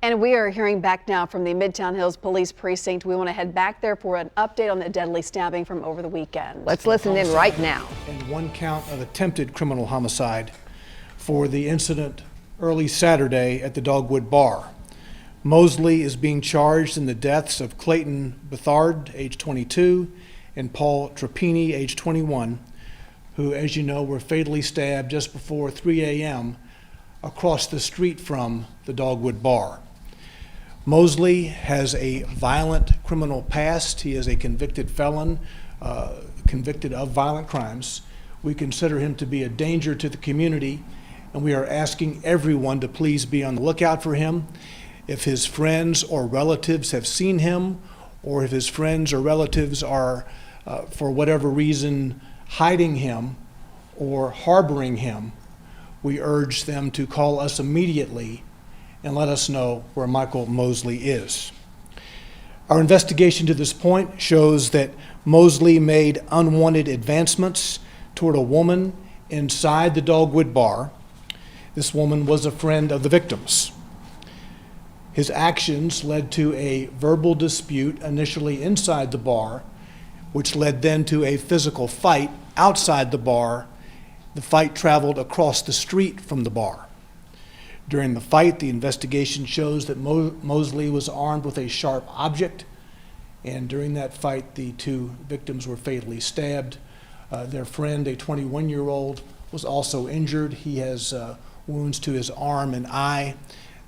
And we are hearing back now from the Midtown Hills Police Precinct. We want to head back there for an update on the deadly stabbing from over the weekend. Let's listen in right now. And one count of attempted criminal homicide for the incident early Saturday at the Dogwood Bar. Mosley is being charged in the deaths of Clayton Bethard, age 22, and Paul Trapini, age 21, who, as you know, were fatally stabbed just before 3 a.m. across the street from the Dogwood Bar. Mosley has a violent criminal past. He is a convicted felon, convicted of violent crimes. We consider him to be a danger to the community, and we are asking everyone to please be on the lookout for him. If his friends or relatives have seen him, or if his friends or relatives are, for whatever reason, hiding him or harboring him, we urge them to call us immediately and let us know where Michael Mosley is. Our investigation to this point shows that Mosley made unwanted advancements toward a woman inside the Dogwood Bar. This woman was a friend of the victims. His actions led to a verbal dispute initially inside the bar, which led then to a physical fight outside the bar. The fight traveled across the street from the bar. During the fight, the investigation shows that Mosley was armed with a sharp object, and during that fight, the two victims were fatally stabbed. Their friend, a 21-year-old, was also injured. He has wounds to his arm and eye.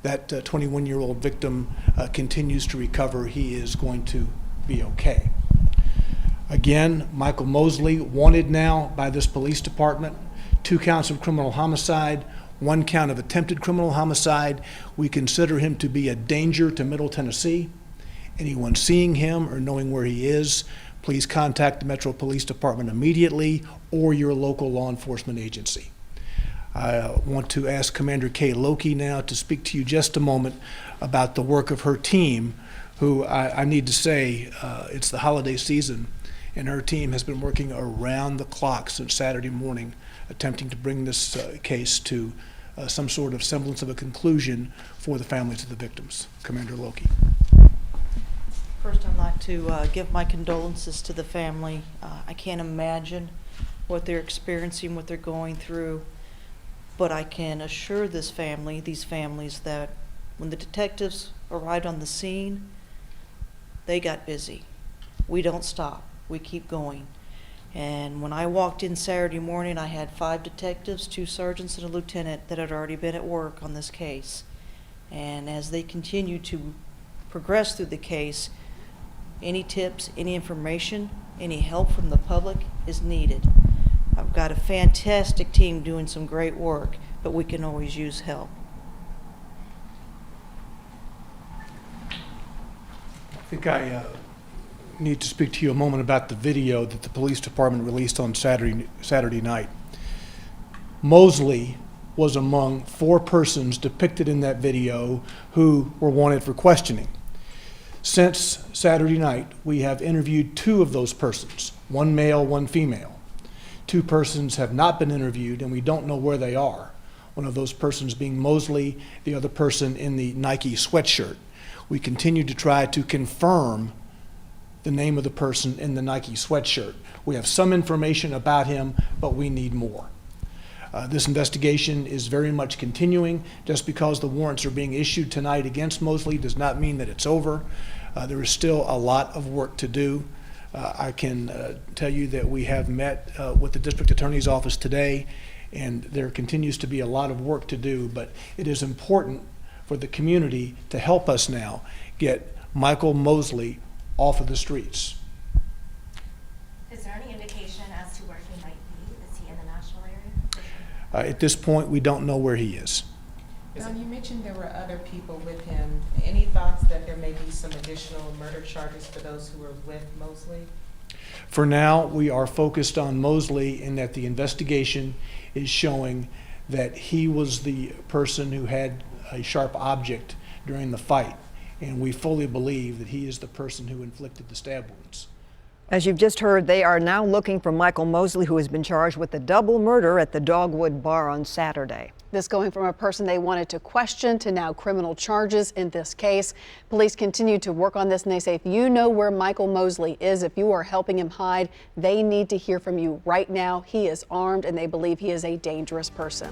That 21-year-old victim continues to recover. He is going to be okay. Again, Michael Mosley wanted now by this police department, 2 counts of criminal homicide, 1 count of attempted criminal homicide. We consider him to be a danger to Middle Tennessee. Anyone seeing him or knowing where he is, please contact the Metro Police Department immediately or your local law enforcement agency. I want to ask Commander Kay Loki now to speak to you just a moment about the work of her team, who I need to say, it's the holiday season, and her team has been working around the clock since Saturday morning, attempting to bring this case to some sort of semblance of a conclusion for the families of the victims. Commander Loki. First, I'd like to give my condolences to the family. I can't imagine what they're experiencing, what they're going through, but I can assure these families that when the detectives arrived on the scene, they got busy. We don't stop. We keep going. And when I walked in Saturday morning, I had 5 detectives, 2 sergeants, and a lieutenant that had already been at work on this case. And as they continue to progress through the case, any tips, any information, any help from the public is needed. I've got a fantastic team doing some great work, but we can always use help. I think I need to speak to you a moment about the video that the police department released on Saturday night. Mosley was among 4 persons depicted in that video who were wanted for questioning. Since Saturday night, we have interviewed 2 of those persons, 1 male, 1 female. 2 persons have not been interviewed, and we don't know where they are. One of those persons being Mosley, the other person in the Nike sweatshirt. We continue to try to confirm the name of the person in the Nike sweatshirt. We have some information about him, but we need more. This investigation is very much continuing. Just because the warrants are being issued tonight against Mosley does not mean that it's over. There is still a lot of work to do. I can tell you that we have met with the district attorney's office today, and there continues to be a lot of work to do, but it is important for the community to help us now get Michael Mosley off of the streets. Is there any indication as to where he might be? Is he in the Nashville area? At this point, we don't know where he is. You mentioned there were other people with him. Any thoughts that there may be some additional murder charges for those who were with Mosley? For now, we are focused on Mosley in that the investigation is showing that he was the person who had a sharp object during the fight, and we fully believe that he is the person who inflicted the stab wounds. As you've just heard, they are now looking for Michael Mosley, who has been charged with the double murder at the Dogwood Bar on Saturday. This going from a person they wanted to question to now criminal charges in this case. Police continue to work on this, and they say if you know where Michael Mosley is, if you are helping him hide, they need to hear from you right now. He is armed and they believe he is a dangerous person.